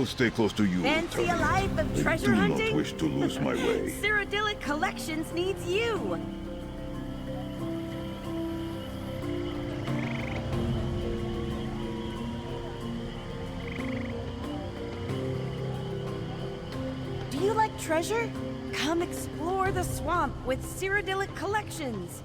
will stay close to you, Fancy a life of I treasure do hunting? not wish to lose my way. Cyrodiilic Collections needs you! Do you like treasure? Come explore the swamp with Cyrodiilic Collections!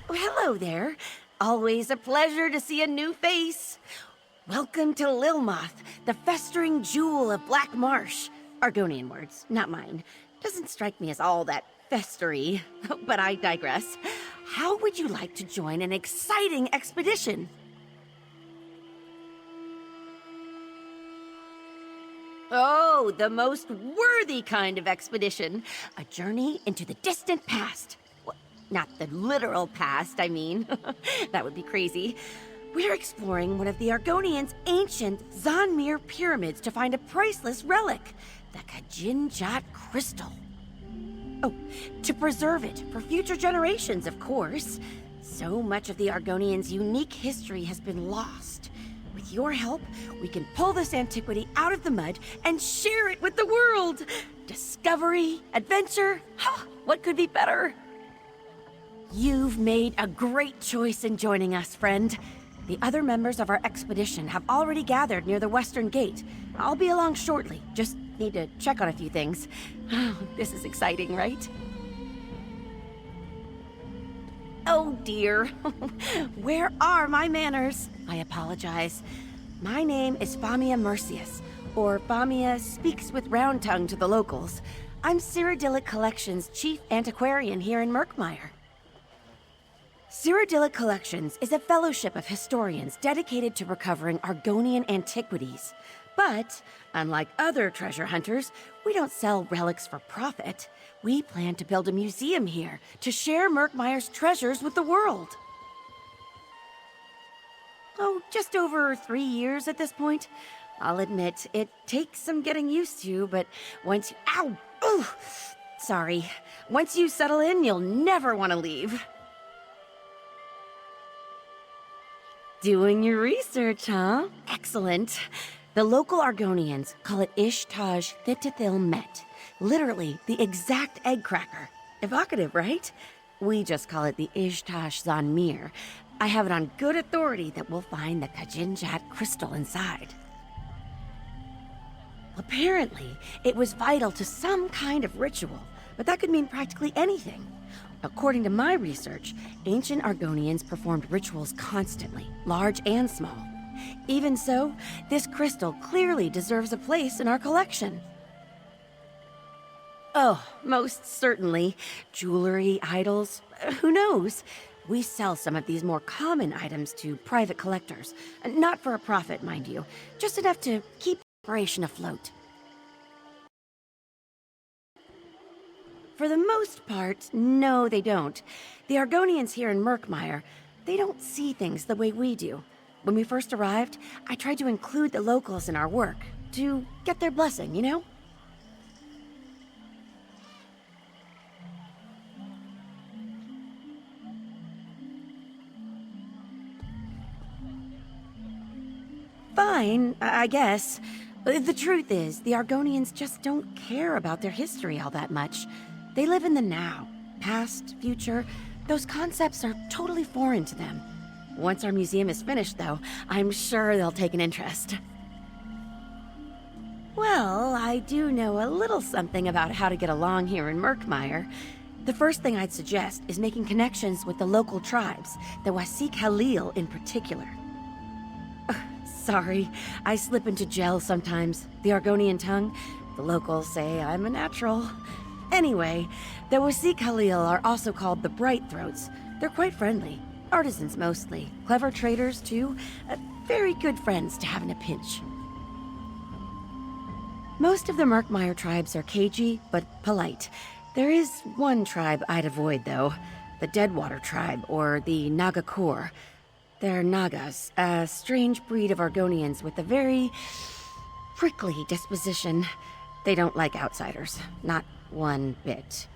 Oh, hello there. Always a pleasure to see a new face. Welcome to Lilmoth, the festering jewel of Black Marsh. Argonian words, not mine. Doesn't strike me as all that festery, but I digress. How would you like to join an exciting expedition? Oh, the most worthy kind of expedition. A journey into the distant past. Well, not the literal past, I mean. That would be crazy. We're exploring one of the Argonians' ancient Zanmir pyramids to find a priceless relic, the Kajinjat crystal. Oh, to preserve it for future generations, of course. So much of the Argonians' unique history has been lost. With your help, we can pull this antiquity out of the mud and share it with the world. Discovery, adventure, what could be better? You've made a great choice in joining us, friend. The other members of our expedition have already gathered near the western gate. I'll be along shortly. Just need to check on a few things. This is exciting, right? Oh dear. Where are my manners? I apologize. My name is Famia Mercius, or Famia Speaks with Round Tongue to the locals. I'm Cyrodiilic Collections' chief antiquarian here in Murkmire. Cyrodiilic Collections is a fellowship of historians dedicated to recovering Argonian antiquities. But, unlike other treasure hunters, we don't sell relics for profit. We plan to build a museum here to share Murkmire's treasures with the world. Oh, just over 3 years at this point. I'll admit, it takes some getting used to, but once you... Ow! Ooh! Sorry. Once you settle in, you'll never want to leave. Doing your research, huh? Excellent. The local Argonians call it Ishtaj Thitithil Met, literally the exact egg cracker. Evocative, right? We just call it the Ishtaj Zanmir. I have it on good authority that we'll find the Kajinjat crystal inside. Apparently, it was vital to some kind of ritual, but that could mean practically anything. According to my research, ancient Argonians performed rituals constantly, large and small. Even so, this crystal clearly deserves a place in our collection. Oh, most certainly. Jewelry, idols, who knows? We sell some of these more common items to private collectors. Not for a profit, mind you, just enough to keep the operation afloat. For the most part, no, they don't. The Argonians here in Murkmire, they don't see things the way we do. When we first arrived, I tried to include the locals in our work, to get their blessing, you know? Fine, I guess. The truth is, the Argonians just don't care about their history all that much. They live in the now. Past, future, those concepts are totally foreign to them. Once our museum is finished, though, I'm sure they'll take an interest. Well, I do know a little something about how to get along here in Murkmire. The first thing I'd suggest is making connections with the local tribes, the Wasik Halil in particular. Sorry, I slip into gel sometimes. The Argonian tongue, the locals say I'm a natural. Anyway, the Wasik Halil are also called the Bright Throats. They're quite friendly. Artisans mostly. Clever traders, too. Very good friends to have in a pinch. Most of the Murkmire tribes are cagey, but polite. There is one tribe I'd avoid, though. The Deadwater tribe, or the Nagakor. They're Nagas, a strange breed of Argonians with a very prickly disposition. They don't like outsiders. Not one bit.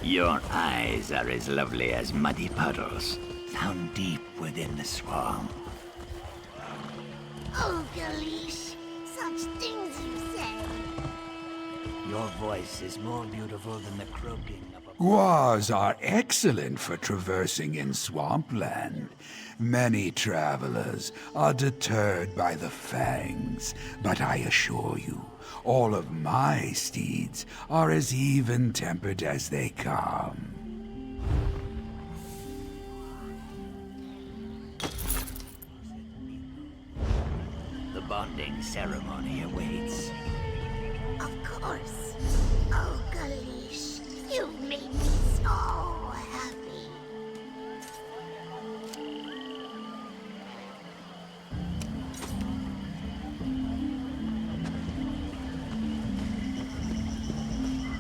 Your eyes are as lovely as muddy puddles, found deep within the swamp. Oh, Galish, such things you say. Your voice is more beautiful than the croaking of a... Guars are excellent for traversing in swampland. Many travelers are deterred by the fangs, but I assure you, all of my steeds are as even-tempered as they come. The bonding ceremony awaits. Of course. Oh, Galish, you've made me so happy.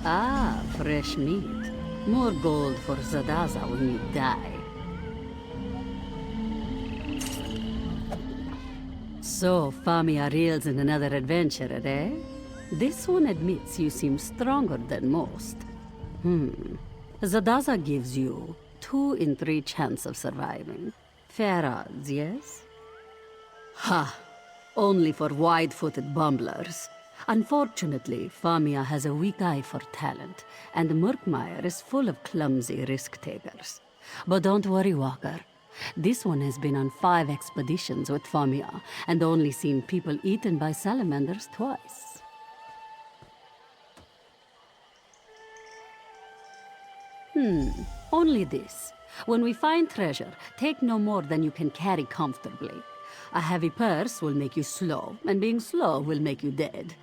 Ah, fresh meat. More gold for Zadaza when you die. So, Famia reels in another adventure, eh? This one admits you seem stronger than most. Zadaza gives you 2 in 3 chance of surviving. Fair odds, yes? Ha! Only for wide-footed bumblers. Unfortunately, Famia has a weak eye for talent, and Murkmire is full of clumsy risk-takers. But don't worry, Walker. This one has been on 5 expeditions with Famia, and only seen people eaten by salamanders twice. Only this. When we find treasure, take no more than you can carry comfortably. A heavy purse will make you slow, and being slow will make you dead.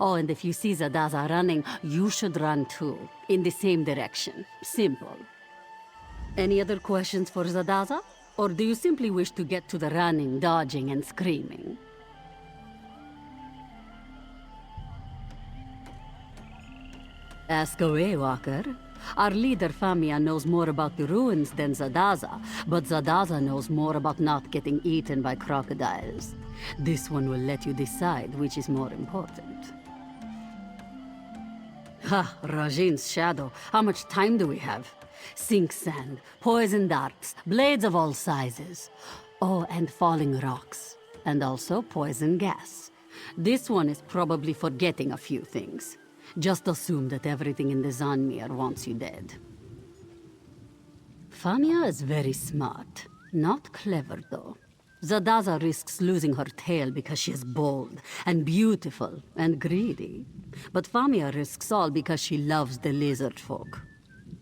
Oh, and if you see Zadaza running, you should run too, in the same direction. Simple. Any other questions for Zadaza? Or do you simply wish to get to the running, dodging, and screaming? Ask away, Walker. Our leader, Famia, knows more about the ruins than Zadaza, but Zadaza knows more about not getting eaten by crocodiles. This one will let you decide which is more important. Ha, Rajin's shadow. How much time do we have? Sink sand, poison darts, blades of all sizes. Oh, and falling rocks. And also poison gas. This one is probably forgetting a few things. Just assume that everything in the Zanmir wants you dead. Famia is very smart. Not clever, though. Zadaza risks losing her tail because she is bold, and beautiful, and greedy. But Famia risks all because she loves the lizard folk.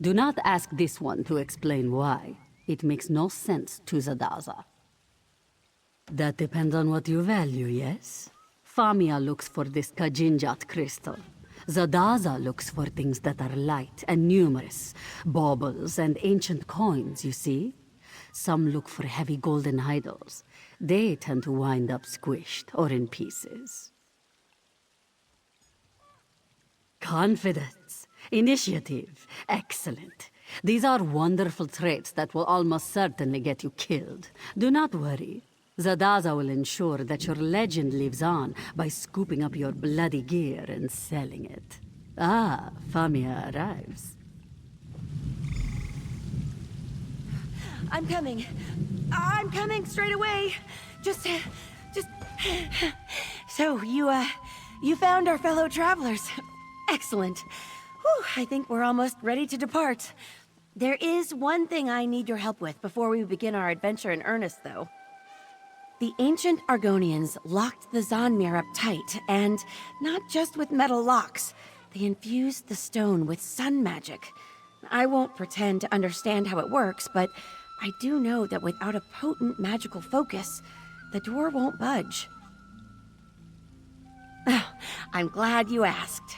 Do not ask this one to explain why. It makes no sense to Zadaza. That depends on what you value, yes? Famia looks for this Kajinjat crystal. Zadaza looks for things that are light and numerous. Baubles and ancient coins, you see? Some look for heavy golden idols. They tend to wind up squished or in pieces. Confidence, initiative, excellent. These are wonderful traits that will almost certainly get you killed. Do not worry. Zadaza will ensure that your legend lives on by scooping up your bloody gear and selling it. Ah, Famia arrives. I'm coming. I'm coming straight away. Just... So, you found our fellow travelers. Excellent. Whew, I think we're almost ready to depart. There is one thing I need your help with before we begin our adventure in earnest, though. The ancient Argonians locked the Zanmir up tight, and not just with metal locks. They infused the stone with sun magic. I won't pretend to understand how it works, but I do know that without a potent magical focus, the door won't budge. I'm glad you asked.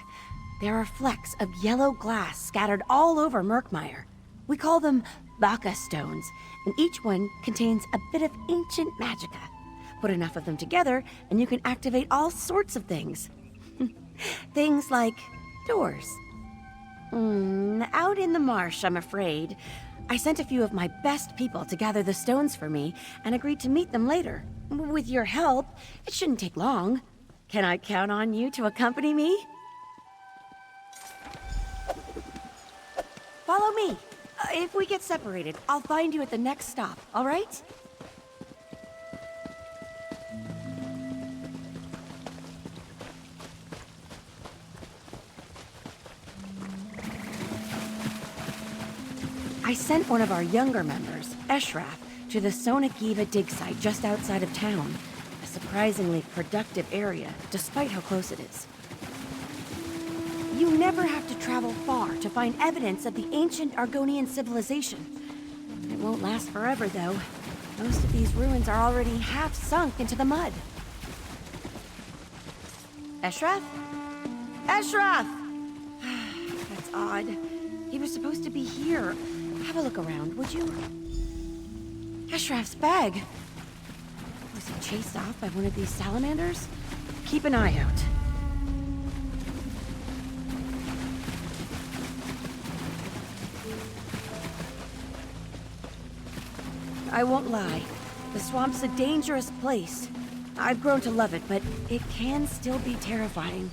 There are flecks of yellow glass scattered all over Murkmire. We call them Baka stones, and each one contains a bit of ancient magicka. Put enough of them together, and you can activate all sorts of things. Things like doors. Out in the marsh, I'm afraid. I sent a few of my best people to gather the stones for me, and agreed to meet them later. With your help, it shouldn't take long. Can I count on you to accompany me? Follow me. If we get separated, I'll find you at the next stop, all right? I sent one of our younger members, Eshraf, to the Sonagiva dig site just outside of town. A surprisingly productive area, despite how close it is. You never have to travel far to find evidence of the ancient Argonian civilization. It won't last forever, though. Most of these ruins are already half sunk into the mud. Eshraf? Eshraf! That's odd. He was supposed to be here. Have a look around, would you? Eshraf's bag. Was he chased off by one of these salamanders? Keep an eye out. I won't lie. The swamp's a dangerous place. I've grown to love it, but it can still be terrifying.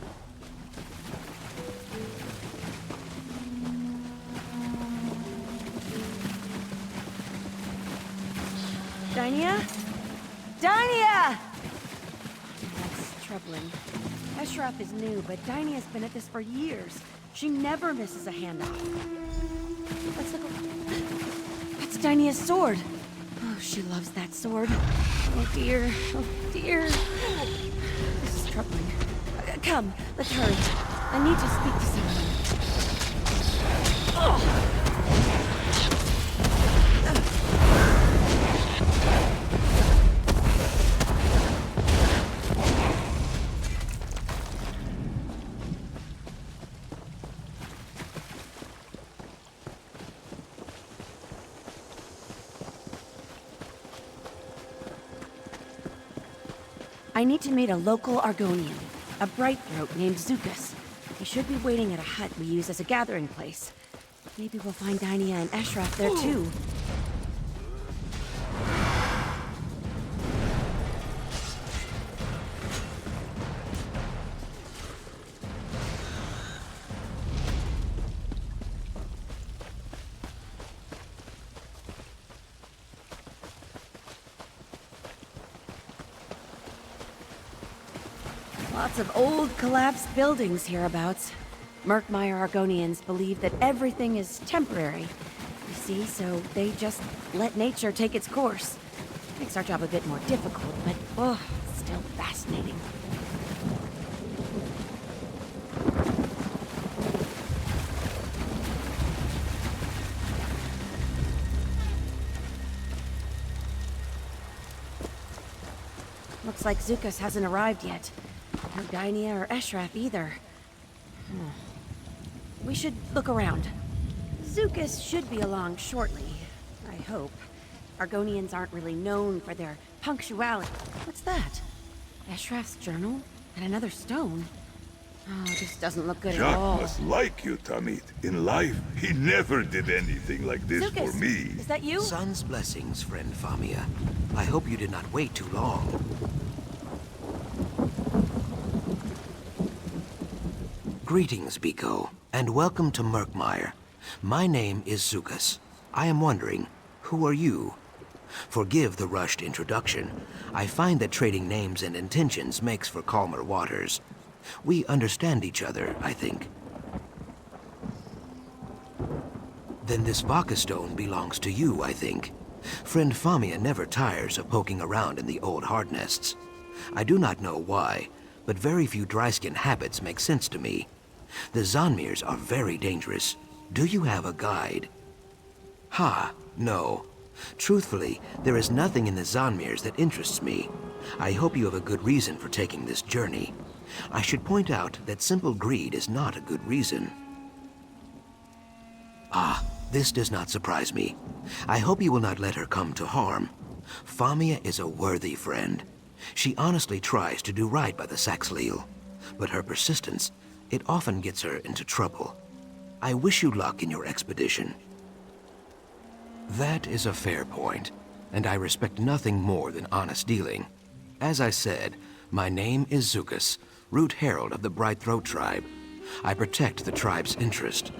Dynia? Dynia! That's troubling. Eshraf is new, but Dynia's been at this for years. She never misses a handoff. Let's look around. That's Dynia's sword. Oh, she loves that sword. Oh dear. Oh dear. This is troubling. Come, let's hurry. I need to speak to someone. Oh! I need to meet a local Argonian, a bright-throat named Zukas. He should be waiting at a hut we use as a gathering place. Maybe we'll find Dynia and Eshraf there too. Lots of old, collapsed buildings hereabouts. Murkmire Argonians believe that everything is temporary. You see, so they just let nature take its course. Makes our job a bit more difficult, but, oh, still fascinating. Looks like Zukas hasn't arrived yet. No Dynia or Eshraf either. We should look around. Zukas should be along shortly, I hope. Argonians aren't really known for their punctuality. What's that? Eshraf's journal? And another stone? Oh, this doesn't look good at all. Jacques must like you, Tamit. In life, he never did anything like this Zukas, for me. is that you? Sun's blessings, friend Famia. I hope you did not wait too long. Greetings, Biko, and welcome to Murkmire. My name is Zukas. I am wondering, who are you? Forgive the rushed introduction. I find that trading names and intentions makes for calmer waters. We understand each other, I think. Then this Baka stone belongs to you, I think. Friend Famia never tires of poking around in the old hard nests. I do not know why, but very few dryskin habits make sense to me. The Zanmirs are very dangerous. Do you have a guide? Ha, no. Truthfully, there is nothing in the Zanmirs that interests me. I hope you have a good reason for taking this journey. I should point out that simple greed is not a good reason. Ah, this does not surprise me. I hope you will not let her come to harm. Famia is a worthy friend. She honestly tries to do right by the Saxhleel, but her persistence, it often gets her into trouble. I wish you luck in your expedition. That is a fair point, and I respect nothing more than honest dealing. As I said, my name is Zukas, Root Herald of the Bright Throat tribe. I protect the tribe's interest.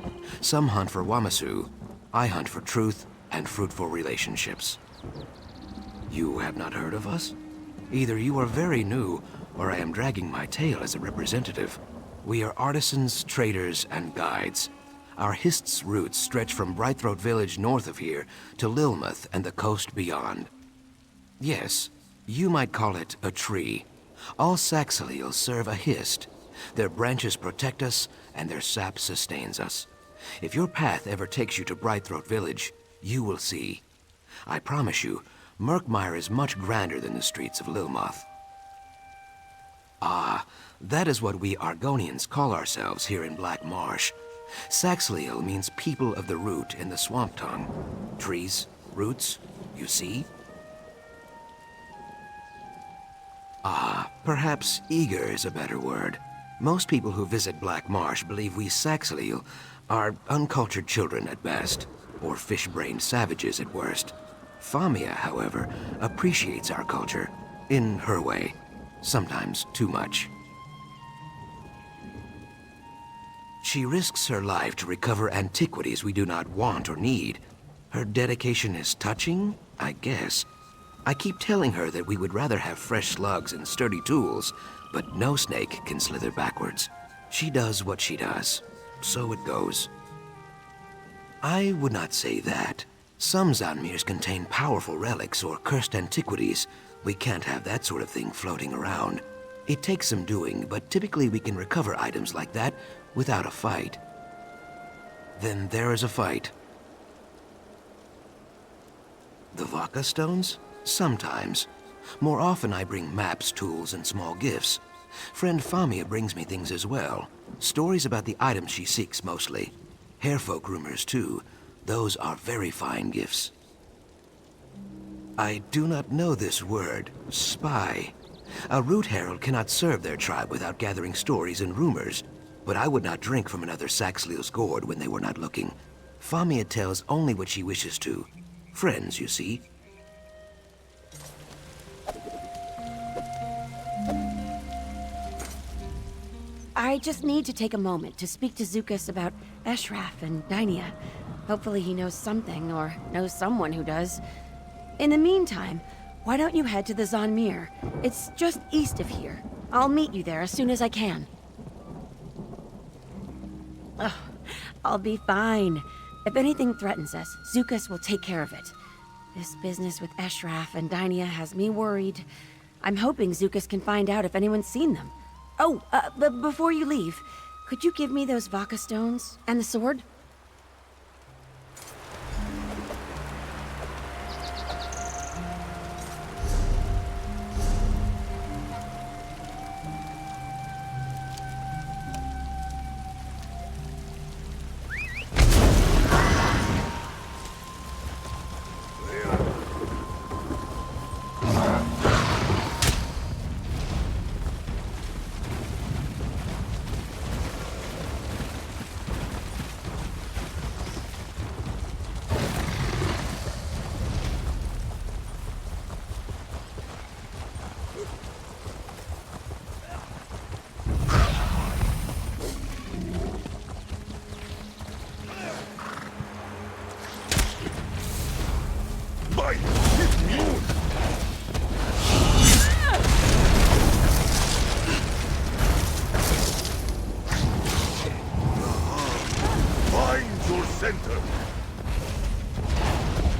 Some hunt for Wamasu. I hunt for truth and fruitful relationships. You have not heard of us? Either you are very new, or I am dragging my tail as a representative. We are artisans, traders, and guides. Our Hist's roots stretch from Brightthroat village north of here to Lilmuth and the coast beyond. Yes, you might call it a tree. All Saxhleel serve a Hist. Their branches protect us, and their sap sustains us. If your path ever takes you to Brightthroat village, you will see. I promise you, Murkmire is much grander than the streets of Lilmuth. Ah, that is what we Argonians call ourselves here in Black Marsh. Saxhleel means people of the root in the swamp tongue. Trees, roots, you see? Ah, perhaps eager is a better word. Most people who visit Black Marsh believe we Saxhleel are uncultured children at best, or fish-brained savages at worst. Famia, however, appreciates our culture, in her way, sometimes too much. She risks her life to recover antiquities we do not want or need. Her dedication is touching, I guess. I keep telling her that we would rather have fresh slugs and sturdy tools, but no snake can slither backwards. She does what she does, so it goes. I would not say that. Some Zanmirs contain powerful relics or cursed antiquities. We can't have that sort of thing floating around. It takes some doing, but typically we can recover items like that without a fight. Then there is a fight. The Vaka stones? Sometimes. More often I bring maps, tools, and small gifts. Friend Famia brings me things as well. Stories about the items she seeks mostly. Hairfolk rumors too. Those are very fine gifts. I do not know this word, spy. A root herald cannot serve their tribe without gathering stories and rumors, but I would not drink from another Saxhleel's gourd when they were not looking. Famia tells only what she wishes to. Friends, you see. I just need to take a moment to speak to Zukas about Eshraf and Dynia. Hopefully he knows something, or knows someone who does. In the meantime, why don't you head to the Zanmir? It's just east of here. I'll meet you there as soon as I can. Oh, I'll be fine. If anything threatens us, Zukas will take care of it. This business with Eshraf and Dynia has me worried. I'm hoping Zukas can find out if anyone's seen them. Oh, but before you leave, could you give me those Vaka stones and the sword? Bite! Move! Find your center!